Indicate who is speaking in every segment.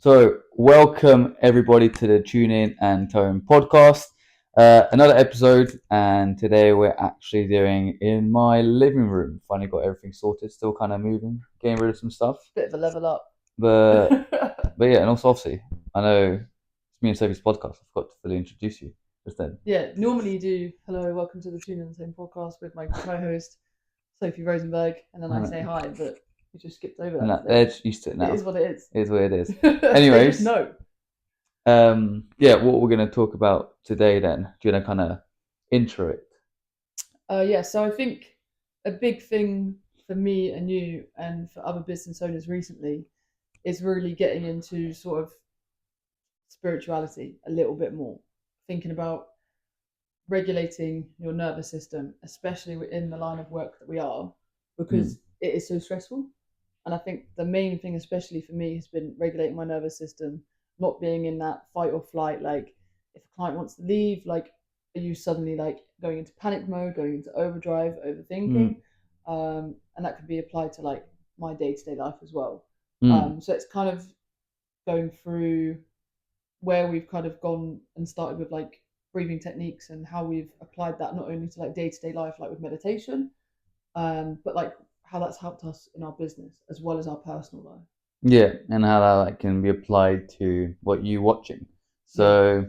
Speaker 1: So, welcome everybody to the Tune In and Tone podcast. Another episode, and today we're actually doing in my living room. Finally got everything sorted, still kind of moving, getting rid of some stuff.
Speaker 2: Bit of a level up.
Speaker 1: But yeah, and also obviously, I know it's me and Sophie's podcast. I forgot to fully introduce you just then.
Speaker 2: Yeah, normally you do, hello, welcome to the Tune In the Same podcast with my co-host, Sophie Rosenberg, and then I say hi, but you just skipped over that.
Speaker 1: They're just used to it now.
Speaker 2: It is what it is.
Speaker 1: It is what it is.
Speaker 2: They
Speaker 1: Anyways,
Speaker 2: just know.
Speaker 1: Yeah, what we're going to talk about today then? Do you want to kind of intro it?
Speaker 2: Yeah, so I think a big thing for me and you and for other business owners recently is really getting into sort of spirituality a little bit more, thinking about regulating your nervous system, especially in the line of work that we are, because it is so stressful. And I think the main thing, especially for me, has been regulating my nervous system, not being in that fight or flight. Like, if a client wants to leave, like, are you suddenly like going into panic mode, going into overdrive, overthinking? And that could be applied to like my day-to-day life as well. So it's kind of going through where we've kind of gone and started with like breathing techniques and how we've applied that not only to like day-to-day life, like with meditation, but like how that's helped us in our business as well as our personal life.
Speaker 1: Yeah, and how that like, can be applied to what you're watching. So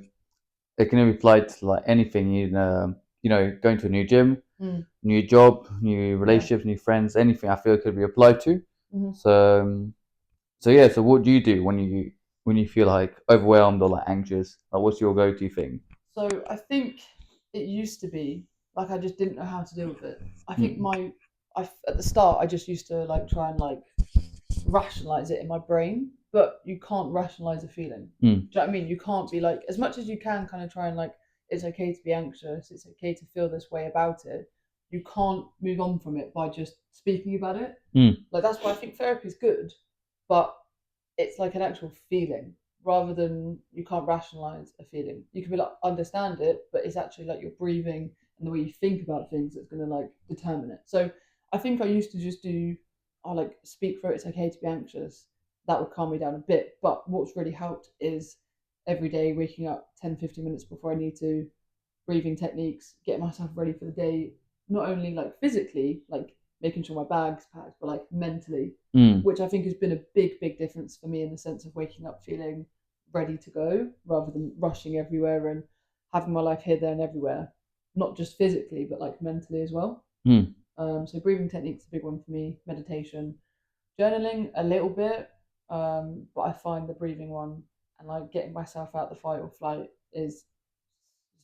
Speaker 1: it can be applied to like anything, going to a new gym, new job, new relationships, new friends, anything I feel could be applied to. So so what do you do when you feel like overwhelmed or like anxious? Like, what's your go-to thing?
Speaker 2: So I think it used to be like I just didn't know how to deal with it. I think at the start I just used to like try and like rationalize it in my brain, but you can't rationalize a feeling. Do you know what I mean? You can't be like, as much as you can kind of try and like, it's okay to be anxious, it's okay to feel this way about it. You can't move on from it by just speaking about it. Like, that's why I think therapy is good, but it's like an actual feeling rather than you can't rationalize a feeling. You can be like, understand it, but it's actually like your breathing and the way you think about things that's going to like determine it. So I think I used to just do, I like speak through it, it's okay to be anxious. That would calm me down a bit. But what's really helped is every day waking up 10-15 minutes before I need to, breathing techniques, getting myself ready for the day, not only like physically, like making sure my bag's packed, but like mentally, which I think has been a big difference for me in the sense of waking up feeling ready to go rather than rushing everywhere and having my life here, there, and everywhere, not just physically, but like mentally as well. So breathing techniques a big one for me, meditation, journaling a little bit, but I find the breathing one and like getting myself out the fight or flight is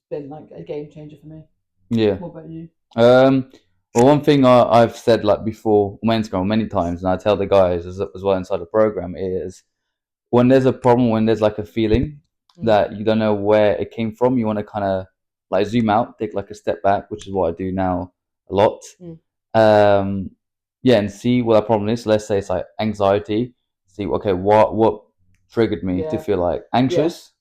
Speaker 2: been like a game changer for me.
Speaker 1: Yeah.
Speaker 2: What about you?
Speaker 1: Well, one thing I've said like before on Instagram many times, and I tell the guys as well inside the program is when there's a problem, when there's like a feeling that you don't know where it came from, you want to kind of like zoom out, take like a step back, which is what I do now a lot. And see what that problem is. Let's say it's like anxiety. See, okay, what triggered me to feel like anxious?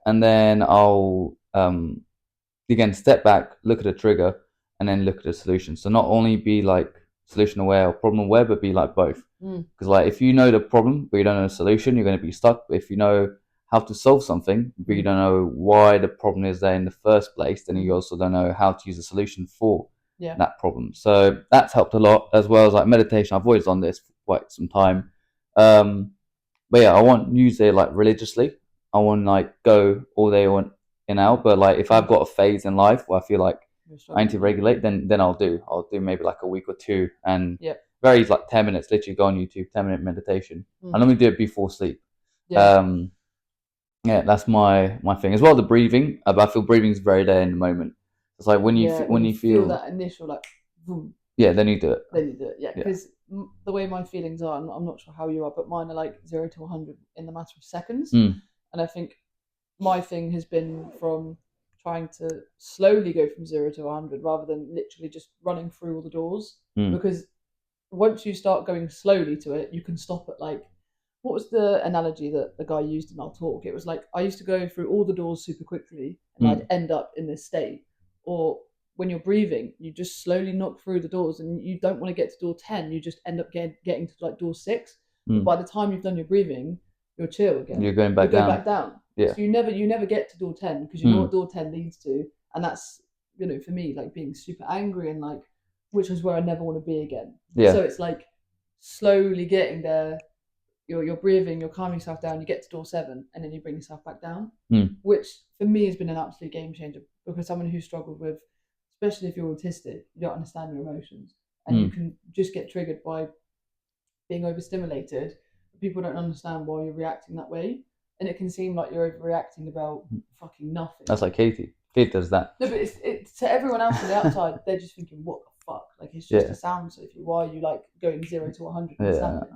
Speaker 1: And then I'll again step back, look at the trigger, and then look at the solution. So not only be like solution aware or problem aware, but be like both. Because like if you know the problem but you don't know the solution, you're going to be stuck. But if you know how to solve something but you don't know why the problem is there in the first place, then you also don't know how to use the solution for that problem. So that's helped a lot, as well as like meditation. I've always done this for quite some time. But yeah, I won't use it like religiously. I won't like go all day on and out. But like if I've got a phase in life where I feel like I need to regulate, then I'll do maybe like a week or two, and very like 10 minutes, literally go on YouTube, 10-minute meditation. I normally do it before sleep. That's my thing as well. The breathing, but I feel breathing is very there in the moment. It's like when you feel
Speaker 2: that initial like boom,
Speaker 1: then you do it.
Speaker 2: Because the way my feelings are, I'm not sure how you are, but mine are like 0 to 100 in the matter of seconds. And I think my thing has been from trying to slowly go from 0 to 100 rather than literally just running through all the doors. Because once you start going slowly to it, you can stop at like, what was the analogy that the guy used in our talk? It was like, I used to go through all the doors super quickly and I'd end up in this state. Or when you're breathing, you just slowly knock through the doors and you don't want to get to door 10. You just end up getting to like door 6. But by the time you've done your breathing, you're chill again.
Speaker 1: You're going back down.
Speaker 2: Back down.
Speaker 1: Yeah.
Speaker 2: So you never get to door 10 because you know what door 10 leads to, and that's, you know, for me, like being super angry and like, which is where I never want to be again.
Speaker 1: Yeah.
Speaker 2: So it's like slowly getting there. You're breathing, you're calming yourself down. You get to door 7, and then you bring yourself back down, which for me has been an absolute game changer, because someone who struggled with, especially if you're autistic, you don't understand your emotions, and you can just get triggered by being overstimulated. People don't understand why you're reacting that way, and it can seem like you're overreacting about fucking nothing.
Speaker 1: That's like Katie. Kate does that.
Speaker 2: No, but it's to everyone else on the outside, they're just thinking, what the fuck? Like, it's just a sound. So why are you like going 0 to 100 instantly?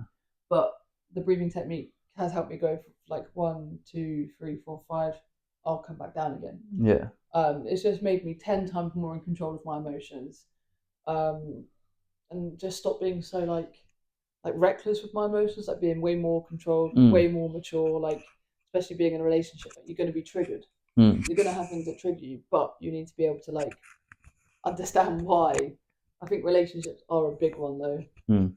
Speaker 2: But the breathing technique has helped me go from like 1, 2, 3, 4, 5. I'll come back down again.
Speaker 1: Yeah.
Speaker 2: It's just made me 10 times more in control of my emotions, and just stop being so like reckless with my emotions, like being way more controlled, way more mature. Like, especially being in a relationship, like, you're going to be triggered. You're going to have things that trigger you, but you need to be able to like understand why. I think relationships are a big one though.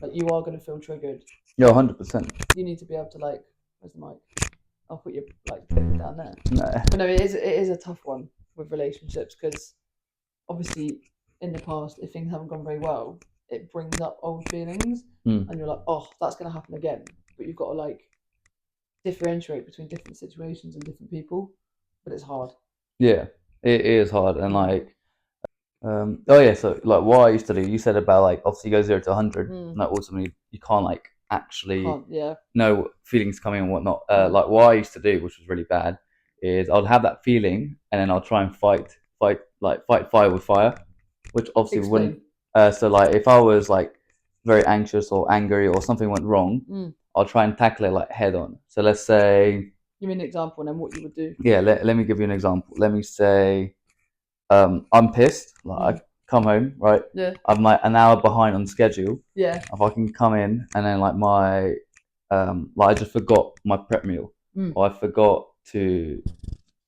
Speaker 2: Like, you are going to feel triggered.
Speaker 1: Yeah, 100%.
Speaker 2: You need to be able to like, where's the mic? I'll put your like clip down there.
Speaker 1: No.
Speaker 2: But no, it is a tough one with relationships, because obviously in the past, if things haven't gone very well, it brings up old feelings, and you're like, oh, that's going to happen again. But you've got to like differentiate between different situations and different people, but it's hard.
Speaker 1: Yeah, it is hard. And like, oh yeah, so like what I used to do, you said about like obviously you go 0 to 100, and like ultimately you can't like actually know what feelings coming and whatnot. Like what I used to do, which was really bad, is I'd have that feeling and then I'll try and fight fire with fire, which obviously wouldn't. So like if I was like very anxious or angry or something went wrong, I'll try and tackle it like head on. So let's say,
Speaker 2: give me an example and then what you would do.
Speaker 1: Yeah, let me give you an example. Let me say, I'm pissed. Like I come home, right?
Speaker 2: Yeah.
Speaker 1: I'm like an hour behind on schedule.
Speaker 2: Yeah.
Speaker 1: If I can come in and then like my, like I just forgot my prep meal, or I forgot to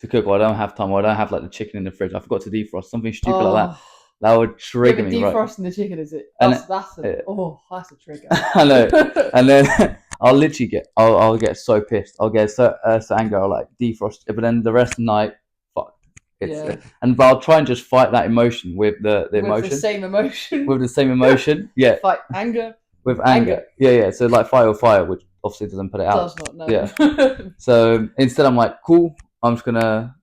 Speaker 1: cook, or I don't have time, or I don't have like the chicken in the fridge. I forgot to defrost, something stupid like that. That would trigger me, right?
Speaker 2: Defrosting the chicken, is it? That's a trigger.
Speaker 1: I know. And then I'll literally I'll get so pissed. I'll get so angry. I'll like defrost it, but then the rest of the night, fuck. But I'll try and just fight that emotion with the emotion.
Speaker 2: With the same emotion.
Speaker 1: With the same emotion, yeah.
Speaker 2: Fight anger.
Speaker 1: With anger. Yeah. So like fight or fire, which obviously doesn't put it out.
Speaker 2: Does not, no.
Speaker 1: Yeah. So instead, I'm like, cool. I'm just gonna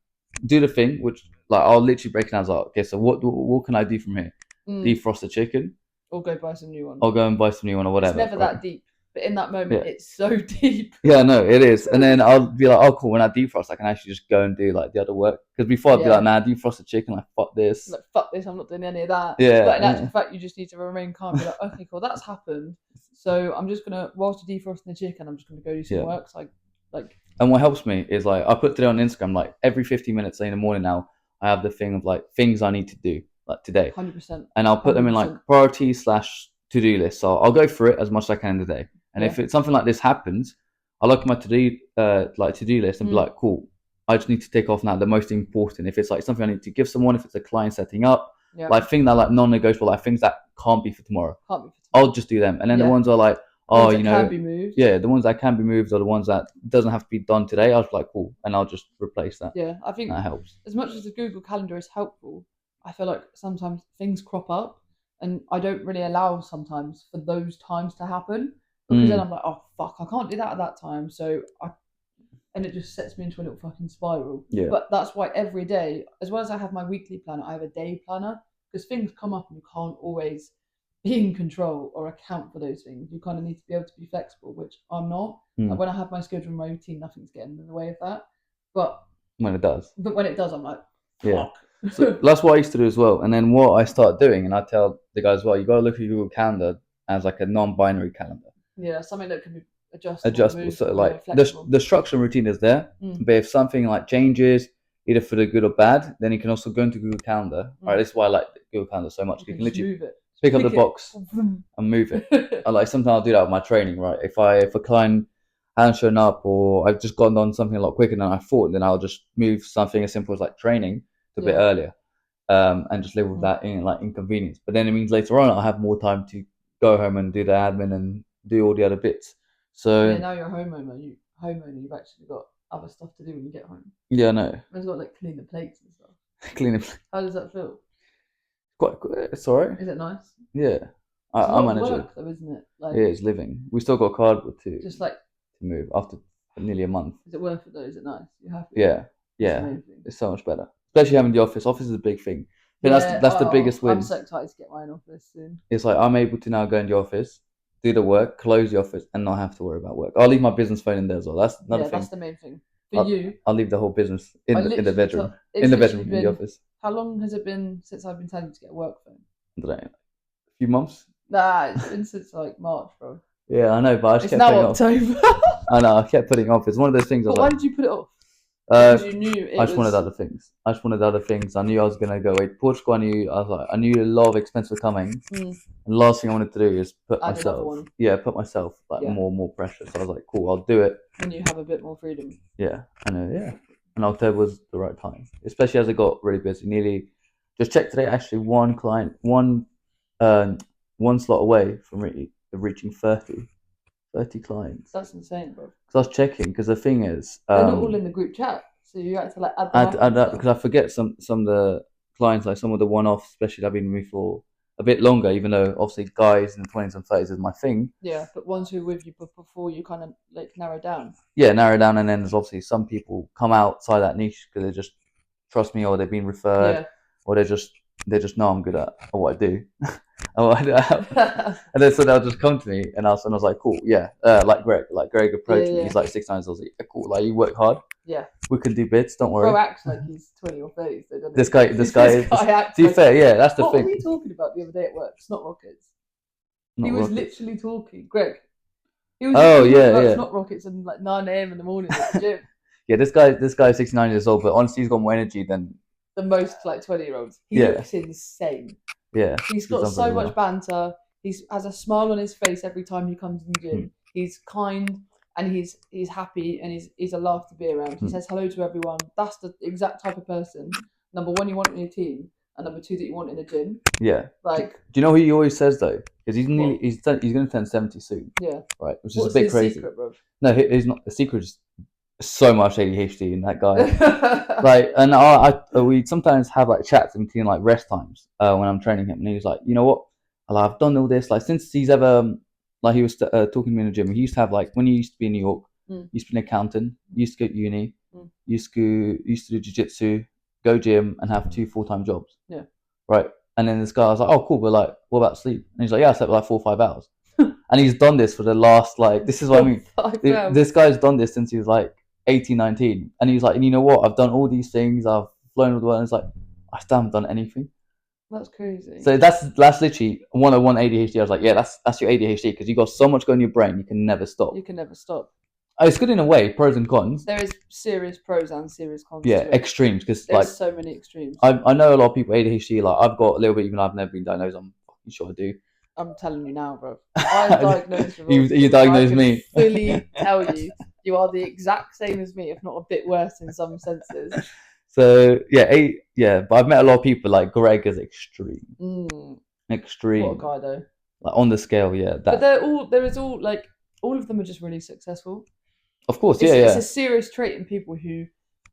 Speaker 1: do the thing, which like I'll literally break it down. I was like, okay, so what can I do from here? Defrost the chicken,
Speaker 2: or go buy some new one.
Speaker 1: Or go and buy some new one, or whatever.
Speaker 2: It's never that deep, but in that moment, it's so deep.
Speaker 1: Yeah, no, it is. And then I'll be like, oh, cool. When I defrost, I can actually just go and do like the other work. Because before I'd be like, nah, defrost the chicken. Like, fuck this.
Speaker 2: Like, fuck this. I'm not doing any of that.
Speaker 1: Yeah.
Speaker 2: But in actual fact, you just need to remain calm. Be like, okay, cool, that's happened. So I'm just gonna, whilst you're defrosting the chicken, I'm just gonna go do some work. So like.
Speaker 1: And what helps me is like I put today on Instagram. Like every 15 minutes in the morning now, I have the thing of like things I need to do like today.
Speaker 2: 100%.
Speaker 1: And I'll put them in like priorities / to-do list. So I'll go through it as much as I can today. And if it's something like this happens, I'll look at my to-do list and be like, cool, I just need to take off now the most important. If it's like something I need to give someone, if it's a client setting up, like things that are like non-negotiable, like things that can't be for tomorrow. I'll just do them. And then the ones are like, oh, you know,
Speaker 2: can be moved.
Speaker 1: Yeah, the ones that can be moved are the ones that doesn't have to be done today. I was like, cool, and I'll just replace that.
Speaker 2: Yeah, I think
Speaker 1: that helps.
Speaker 2: As much as the Google Calendar is helpful, I feel like sometimes things crop up, and I don't really allow sometimes for those times to happen, because then I'm like, oh fuck, I can't do that at that time. And it just sets me into a little fucking spiral.
Speaker 1: Yeah.
Speaker 2: But that's why every day, as well as I have my weekly planner, I have a day planner, because things come up and you can't always be in control or account for those things. You kind of need to be able to be flexible, which I'm not. Like when I have my schedule and my routine, nothing's getting in the way of that. But when it does, I'm like, fuck.
Speaker 1: So that's what I used to do as well. And then what I start doing, and I tell the guys, well, you got to look at your calendar as like a non-binary calendar.
Speaker 2: Yeah, something that can be adjustable. So like
Speaker 1: the structure and routine is there, but if something like changes, either for the good or bad, then you can also go into Google Calendar. Right, this is why I like Google Calendar so much. You can literally move it. Pick up the box and move it. I like sometimes I'll do that with my training, right? If a client hasn't shown up, or I've just gone on something a lot quicker than I thought, then I'll just move something as simple as like training to a bit earlier, and just live with that inconvenience. But then it means later on I'll have more time to go home and do the admin and do all the other bits. So
Speaker 2: now you're a homeowner. homeowner, you've actually got other stuff to do when you get home.
Speaker 1: Yeah, I know.
Speaker 2: You've got like clean the plates and stuff.
Speaker 1: Clean it.
Speaker 2: How does that feel?
Speaker 1: Quite good. It's alright.
Speaker 2: Is it nice?
Speaker 1: Yeah.
Speaker 2: It's a lot
Speaker 1: manage
Speaker 2: of
Speaker 1: it.
Speaker 2: work though, isn't it? Like,
Speaker 1: yeah, it's living. We still got cardboard to
Speaker 2: just like
Speaker 1: to move after nearly a month.
Speaker 2: Is it worth it though? Is it nice? You happy?
Speaker 1: Yeah, yeah. It's so much better, especially having the office. Office is a big thing. That's the biggest win.
Speaker 2: I'm so excited to get my own office soon.
Speaker 1: It's like I'm able to now go in the office, do the work, close the office, and not have to worry about work. I'll leave my business phone in there as well. That's another thing.
Speaker 2: That's the main thing. For you,
Speaker 1: I'll leave the whole business in the bedroom. In the office.
Speaker 2: How long has it been since I've been telling you to get a work phone?
Speaker 1: I don't know, a few months.
Speaker 2: Nah, it's been since like March, bro.
Speaker 1: Yeah, I know, but I just
Speaker 2: kept putting October.
Speaker 1: It off. I know, I kept putting it off. It's one of those things.
Speaker 2: But why did you put it off? Because you knew
Speaker 1: I just wanted other things. I knew I was gonna go away to Portugal. I knew a lot of expenses were coming. And the last thing I wanted to do is put myself more pressure. So I was like, cool, I'll do it.
Speaker 2: And you have a bit more freedom.
Speaker 1: Yeah, I know. Yeah, and October was the right time, especially as it got really busy. Nearly, just checked today. Actually, one slot away from reaching 30 clients.
Speaker 2: That's insane, bro.
Speaker 1: Because I was checking. Because the thing is,
Speaker 2: they're not all in the group chat, so you have to like add
Speaker 1: up because I forget some of the clients, like some of the one-offs, especially that have been with me for a bit longer. Even though obviously guys in the 20s and 30s is my thing.
Speaker 2: Yeah, but ones who are with you before you kind of like narrow down.
Speaker 1: Yeah, narrow down, and then there's obviously some people come outside that niche because they just trust me, or they've been referred, or they just know I'm good at what I do. And then so they'll just come to me, and I was like, cool, yeah, like Greg approached me. He's like 6 times. I was like, yeah, cool, like you work hard. Yeah, we can do bits. Don't worry.
Speaker 2: Bro acts like he's 20 or 30. So
Speaker 1: this guy is. To be fair, yeah, that's the thing.
Speaker 2: What were we talking about the other day at work? Snot rockets. He was literally talking, Greg. He was talking about snot rockets and like 9 a.m. in the morning at the gym. Yeah,
Speaker 1: this guy is 69 years old, but honestly, he's got more energy than
Speaker 2: the most like 20-year-olds. He looks insane.
Speaker 1: Yeah,
Speaker 2: he's got so much banter. He has a smile on his face every time he comes in the gym. He's kind and he's happy and he's a laugh to be around. He says hello to everyone. That's the exact type of person. Number one, you want in your team, and number two, that you want in a gym. Yeah. Like,
Speaker 1: do you know what he always says though? Because he's going to turn 70 soon.
Speaker 2: Yeah.
Speaker 1: Right, which is a bit crazy.
Speaker 2: Secret, bro?
Speaker 1: No, he's not. The secret is so much ADHD in that guy. Like, and we sometimes have like chats in between like rest times when I'm training him, and he's like, you know what? I've done all this. Like, since he's ever like he was talking to me in the gym. He used to have like when he used to be in New York, he used to be an accountant. Used to go to uni. Used to do jiu-jitsu, go gym, and have 2 full-time jobs. Yeah. Right. And then this guy, I was like, oh, cool, but like, what about sleep? And he's like, yeah, I slept like 4 or 5 hours. And he's done this for the last, like, this is what I mean. This guy's done this since he was like 18, 19. And he's like, and you know what? I've done all these things. I've flown all the world. And it's like, I still haven't done anything.
Speaker 2: That's crazy.
Speaker 1: So that's literally 101 ADHD. I was like, yeah, that's your ADHD because you got so much going in your brain, you can never stop.
Speaker 2: You can never stop.
Speaker 1: It's good in a way, pros and cons.
Speaker 2: There is serious pros and serious cons.
Speaker 1: Yeah, extremes because like
Speaker 2: so many extremes.
Speaker 1: I know a lot of people ADHD. Like I've got a little bit, even though I've never been diagnosed. I'm fucking sure I do.
Speaker 2: I'm telling you now, bro. I'm diagnosed with autism.
Speaker 1: You diagnosed me.
Speaker 2: Fully tell you are the exact same as me, if not a bit worse in some senses.
Speaker 1: So yeah, but I've met a lot of people. Like Greg is extreme. Extreme.
Speaker 2: What a guy though.
Speaker 1: Like on the scale, yeah.
Speaker 2: But all of them are just really successful.
Speaker 1: Of course,
Speaker 2: It's a serious trait in people who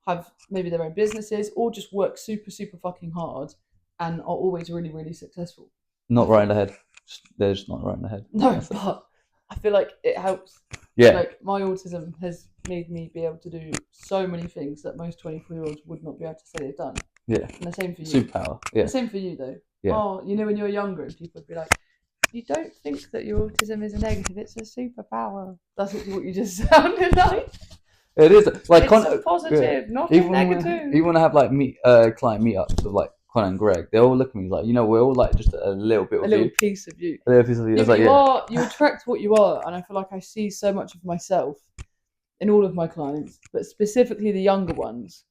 Speaker 2: have maybe their own businesses or just work super, super fucking hard and are always really, really successful.
Speaker 1: Not right in the head. They're just not right in the head.
Speaker 2: No, but I feel like it helps.
Speaker 1: Yeah.
Speaker 2: Like my autism has made me be able to do so many things that most 24-year-olds would not be able to say they've done.
Speaker 1: Yeah.
Speaker 2: And the same for you.
Speaker 1: Superpower. Yeah.
Speaker 2: The same for you though.
Speaker 1: Yeah.
Speaker 2: Oh, you know when you were younger and people would be like, you don't think that your autism is a negative, it's a superpower. That's what you just sounded like.
Speaker 1: It is like
Speaker 2: it's a positive, not a negative.
Speaker 1: Even when I have like client meetups with like Connor and Greg, they all look at me like, you know, we're all like just a little bit of
Speaker 2: a little piece of you.
Speaker 1: A little piece of you.
Speaker 2: Yeah, you attract what you are, and I feel like I see so much of myself in all of my clients, but specifically the younger ones,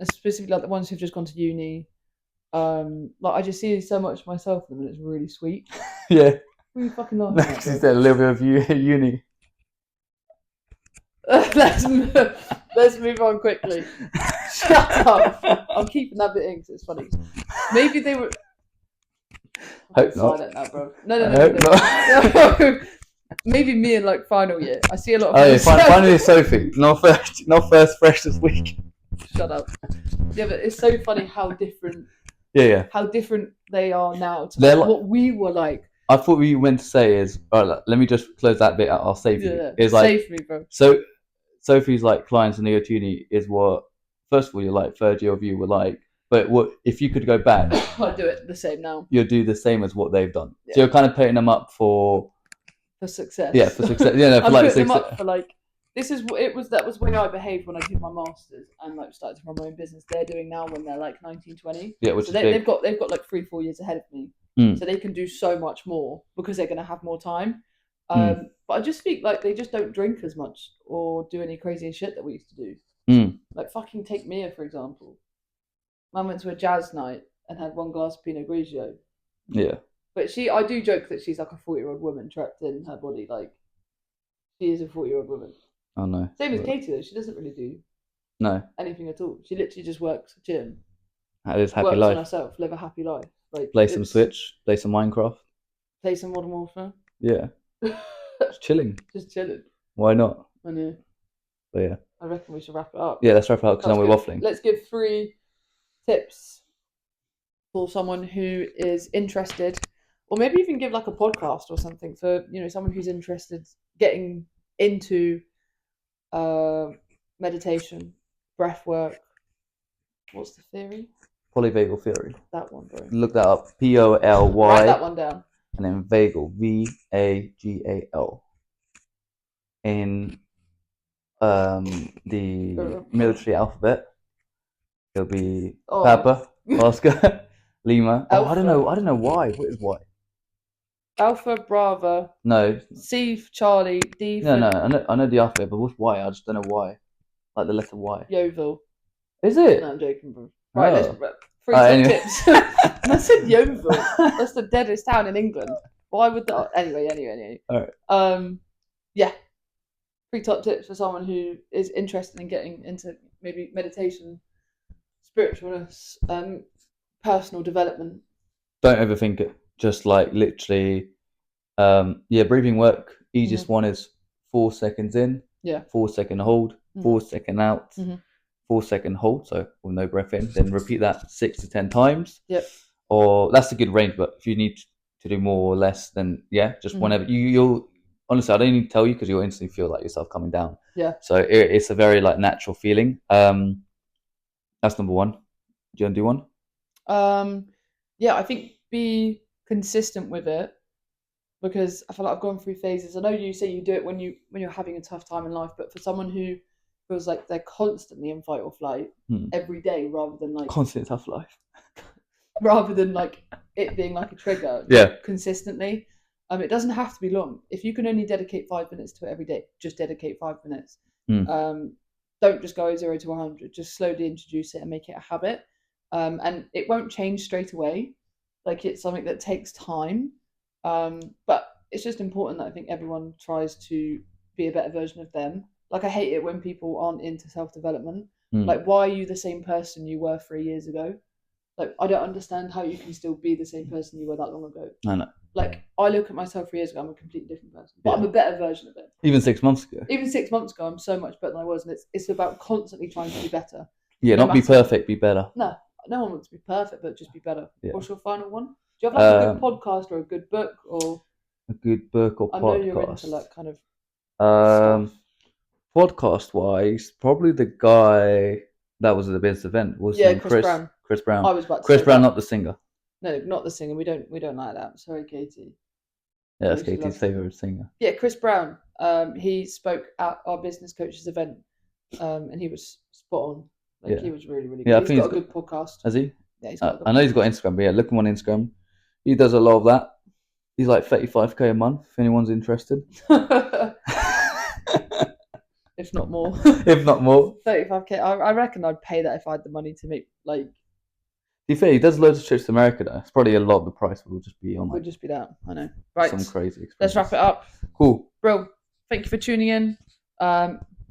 Speaker 2: specifically like the ones who've just gone to uni. Like I just see so much of myself in them, and it's really sweet.
Speaker 1: Yeah.
Speaker 2: What are you fucking laughing at?
Speaker 1: She said a little bit of you at uni.
Speaker 2: Let's move on quickly. Shut up. I'm keeping that bit in because it's funny. Maybe they were.
Speaker 1: Hope not.
Speaker 2: Silent now, bro. No. maybe me in like final year. I see a lot of.
Speaker 1: Oh yeah, finally Sophie. Not first fresh this week.
Speaker 2: Shut up. Yeah, but it's so funny how different.
Speaker 1: Yeah.
Speaker 2: How different they are now to like what we were like.
Speaker 1: I thought what you meant to say is, let me just close that bit out. I'll save you.
Speaker 2: Yeah,
Speaker 1: it's like,
Speaker 2: save me, bro.
Speaker 1: So Sophie's like clients in the uni is what, first of all, you're like third year of you were like, but what if you could go back?
Speaker 2: I'd do it the same now.
Speaker 1: You'll do the same as what they've done. Yeah. So you're kind of putting them up for
Speaker 2: success.
Speaker 1: Yeah, for success. Yeah, no, for
Speaker 2: I'm
Speaker 1: like
Speaker 2: putting them up for like. This is what it was. That was when I behaved when I did my masters and like started to run my own business. They're doing now when they're like 19, 20.
Speaker 1: Yeah, which
Speaker 2: so
Speaker 1: is
Speaker 2: they've got like 3-4 years ahead of me. So they can do so much more because they're going to have more time. But I just think like they just don't drink as much or do any crazy shit that we used to do. Like fucking take Mia for example. Mum went to a jazz night and had 1 glass of Pinot Grigio.
Speaker 1: Yeah.
Speaker 2: But I do joke that she's like a 40-year-old woman trapped in her body. Like she is a 40-year-old woman.
Speaker 1: Oh no.
Speaker 2: Same as Katie though. She doesn't really do anything at all. She literally just works gym.
Speaker 1: That is happy
Speaker 2: works
Speaker 1: life.
Speaker 2: On herself, live a happy life. Like
Speaker 1: play some Switch, play some Minecraft,
Speaker 2: play some Modern Warfare.
Speaker 1: Yeah. Just chilling.
Speaker 2: Just chilling.
Speaker 1: Why not?
Speaker 2: I know.
Speaker 1: But yeah.
Speaker 2: I reckon we should wrap it up.
Speaker 1: Yeah, let's wrap it up because now we're waffling.
Speaker 2: Let's give 3 tips for someone who is interested, or maybe even give like a podcast or something for someone who's interested getting into meditation, breath work. What's the theory?
Speaker 1: Polyvagal theory.
Speaker 2: That one, bro.
Speaker 1: Look that up. Poly.
Speaker 2: Write that one down.
Speaker 1: And then vagal. Vagal. In the military alphabet, it'll be Papa, Oscar, Lima.
Speaker 2: Alpha.
Speaker 1: I don't know why. What is why?
Speaker 2: Alpha, Bravo.
Speaker 1: No.
Speaker 2: C for Charlie. D for...
Speaker 1: No. I know the alphabet, but what's why? I just don't know why. Like the letter Y.
Speaker 2: Yeovil.
Speaker 1: Is it?
Speaker 2: No, I'm joking, bro. Right, let's 3 anyway. Tips. I said Yeovil. That's the deadest town in England. Why would that? Anyway.
Speaker 1: All right.
Speaker 2: Yeah. 3 top tips for someone who is interested in getting into maybe meditation, spiritualness, personal development.
Speaker 1: Don't overthink it. Just like literally, breathing work. Easiest one is 4 seconds in.
Speaker 2: Yeah.
Speaker 1: 4 second hold. 4 second out. 4 second hold. So with no breath in, then repeat that 6 to 10 times.
Speaker 2: Yep.
Speaker 1: Or that's a good range. But if you need to do more or less, then just whenever you'll. Honestly, I don't need to tell you because you'll instantly feel like yourself coming down.
Speaker 2: Yeah.
Speaker 1: So it's a very like natural feeling. That's number 1. Do you want to do one?
Speaker 2: Yeah, I think be consistent with it because I feel like I've gone through phases. I know you say you do it when you're having a tough time in life, but for someone who feels like they're constantly in fight or flight every day rather than like
Speaker 1: constant tough life,
Speaker 2: rather than like it being like a trigger, consistently. It doesn't have to be long. If you can only dedicate 5 minutes to it every day, just dedicate 5 minutes. Don't just go 0 to 100. Just slowly introduce it and make it a habit. And it won't change straight away. Like it's something that takes time. But it's just important that I think everyone tries to be a better version of them. Like I hate it when people aren't into self-development. Like why are you the same person you were 3 years ago? Like I don't understand how you can still be the same person you were that long ago.
Speaker 1: I know.
Speaker 2: Like I look at myself 3 years ago, I'm a completely different person. But I'm a better version of it.
Speaker 1: Even 6 months ago.
Speaker 2: Even 6 months ago, I'm so much better than I was, and it's about constantly trying to be better.
Speaker 1: Yeah, not be perfect, be better.
Speaker 2: No one wants to be perfect, but just be better. Yeah. What's your final one? Do you have like a good podcast or a good book or
Speaker 1: a good book or podcast?
Speaker 2: I know you're into like kind of
Speaker 1: podcast wise, probably the guy that was at the business event was
Speaker 2: Chris Brown.
Speaker 1: Chris Brown.
Speaker 2: I was about to
Speaker 1: Chris
Speaker 2: say
Speaker 1: Brown,
Speaker 2: that.
Speaker 1: not the singer.
Speaker 2: No, not the singer. We don't like that. Sorry, Katie.
Speaker 1: Yeah, that's Katie's favourite singer.
Speaker 2: Yeah, Chris Brown. He spoke at our business coaches event, and he was spot on. Like he was really, really good. He's got a good podcast.
Speaker 1: Has he?
Speaker 2: Yeah, he's got
Speaker 1: I know he's got Instagram, but look him on Instagram. He does a lot of that. He's like 35k a month. If anyone's interested.
Speaker 2: If not more.
Speaker 1: If not more.
Speaker 2: 35k. I reckon I'd pay that if I had the money to make like.
Speaker 1: To be fair, he does loads of trips to America though. It's probably a lot of the price will just be on.
Speaker 2: Would just be that. I know. Right.
Speaker 1: Some crazy expenses.
Speaker 2: Let's wrap it up.
Speaker 1: Cool.
Speaker 2: Bro, thank you for tuning in.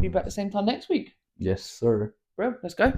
Speaker 2: Be back at the same time next week.
Speaker 1: Yes, sir.
Speaker 2: Bro, let's go.